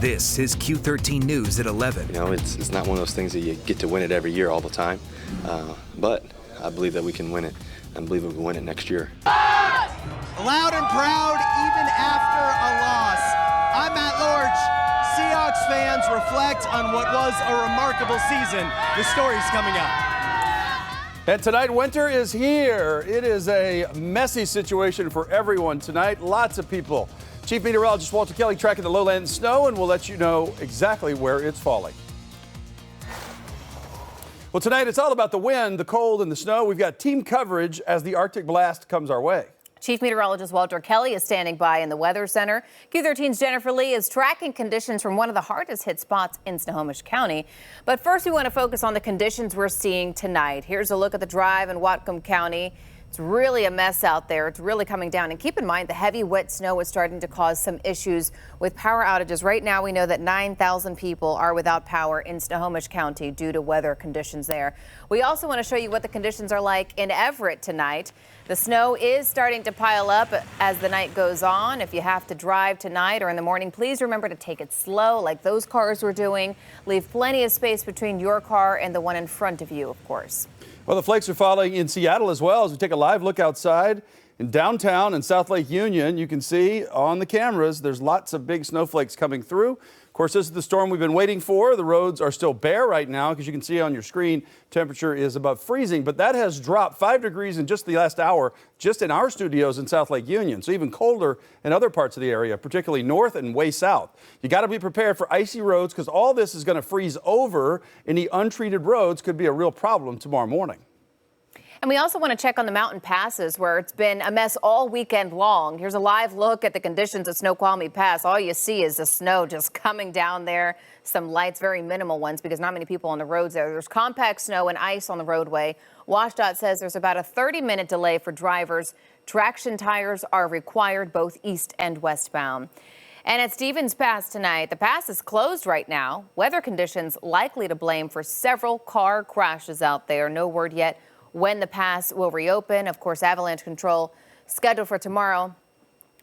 This is Q13 News at 11. You know, it's not one of those things that you get to win it every year all the time, but I believe that we can win it. I believe we can win it next year. Loud and proud even after a loss. I'm Matt Lorch. Seahawks fans reflect on what was a remarkable season. The story's coming up. And tonight, winter is here. It is a messy situation for everyone tonight. Lots of people. Chief Meteorologist Walter Kelly tracking the lowland snow, and we'll let you know exactly where it's falling. Well, tonight it's all about the wind, the cold, and the snow. We've got team coverage as the Arctic blast comes our way. Chief Meteorologist Walter Kelly is standing by in the Weather Center. Q13's Jennifer Lee is tracking conditions from one of the hardest hit spots in Snohomish County. But first, we want to focus on the conditions we're seeing tonight. Here's a look at the drive in Whatcom County. It's really a mess out there. It's really coming down. And keep in mind, the heavy, wet snow is starting to cause some issues with power outages. Right now, we know that 9,000 people are without power in Snohomish County due to weather conditions there. We also want to show you what the conditions are like in Everett tonight. The snow is starting to pile up as the night goes on. If you have to drive tonight or in the morning, please remember to take it slow like those cars were doing. Leave plenty of space between your car and the one in front of you, of course. Well, the flakes are falling in Seattle as well. As we take a live look outside in downtown and South Lake Union, you can see on the cameras there's lots of big snowflakes coming through. Of course, this is the storm we've been waiting for. The roads are still bare right now because you can see on your screen temperature is above freezing, but that has dropped 5 degrees in just the last hour just in our studios in South Lake Union. So even colder in other parts of the area, particularly north and way south. You got to be prepared for icy roads because all this is going to freeze over. Any untreated roads could be a real problem tomorrow morning. And we also want to check on the mountain passes where it's been a mess all weekend long. Here's a live look at the conditions at Snoqualmie Pass. All you see is the snow just coming down there. Some lights, very minimal ones because not many people on the roads there. There's compact snow and ice on the roadway. WashDOT says there's about a 30-minute delay for drivers. Traction tires are required both east and westbound. And at Stevens Pass tonight, the pass is closed right now. Weather conditions likely to blame for several car crashes out there. No word yet when the pass will reopen. Of course, avalanche control scheduled for tomorrow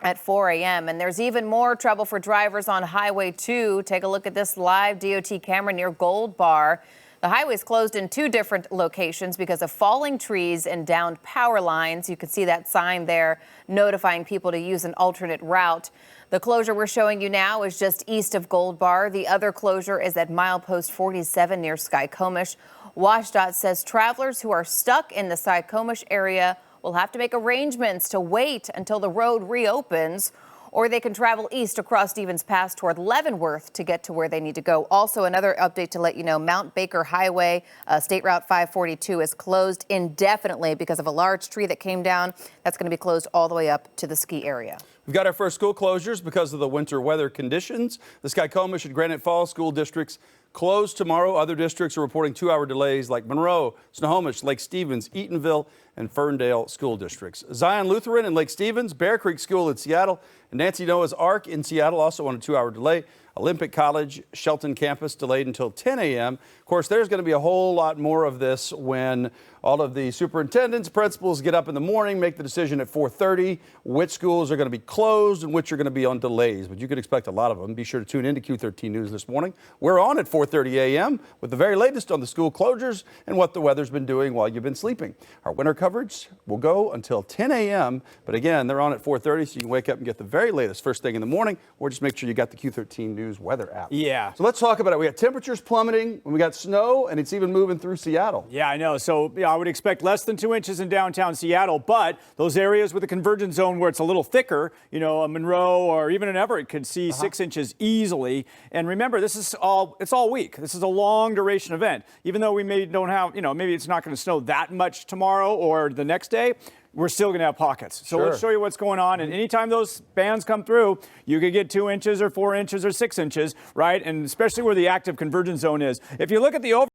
at 4 a.m. And there's even more trouble for drivers on Highway 2. Take a look at this live DOT camera near Gold Bar. The highway is closed in 2 different locations because of falling trees and downed power lines. You can see that sign there notifying people to use an alternate route. The closure we're showing you now is just east of Gold Bar. The other closure is at milepost 47 near Skycomish. WashDOT says travelers who are stuck in the Skycomish area will have to make arrangements to wait until the road reopens, or they can travel east across Stevens Pass toward Leavenworth to get to where they need to go. Also, another update to let you know, Mount Baker Highway, State Route 542 is closed indefinitely because of a large tree that came down. That's going to be closed all the way up to the ski area. We've got our first school closures because of the winter weather conditions. The Skycomish and Granite Falls school districts closed tomorrow. Other districts are reporting 2-hour delays like Monroe, Snohomish, Lake Stevens, Eatonville, and Ferndale school districts. Zion Lutheran in Lake Stevens, Bear Creek School in Seattle, and Nancy Noah's Ark in Seattle also on a 2-hour delay. Olympic College, Shelton campus delayed until 10 a.m. Of course, there's going to be a whole lot more of this when all of the superintendents, principals get up in the morning, make the decision at 4:30 which schools are going to be closed and which are going to be on delays. But you can expect a lot of them. Be sure to tune in to Q13 News this morning. We're on at 4:30 a.m. with the very latest on the school closures and what the weather's been doing while you've been sleeping. Our winter coverage will go until 10 a.m. But again, they're on at 4:30, so you can wake up and get the very latest first thing in the morning, or just make sure you got the Q13 News weather app. Yeah. So let's talk about it. We got temperatures plummeting, and we got snow, and it's even moving through Seattle. Yeah, I know. So I would expect less than 2 inches in downtown Seattle, but those areas with a convergence zone where it's a little thicker, you know, a Monroe or even an Everett could see 6 inches easily. And remember, it's all week. This is a long duration event. Even though we don't have, maybe it's not going to snow that much tomorrow or the next day, we're still going to have pockets. So let's show you what's going on. And anytime those bands come through, you could get 2 inches or 4 inches or 6 inches, right? And especially where the active convergence zone is. If you look at the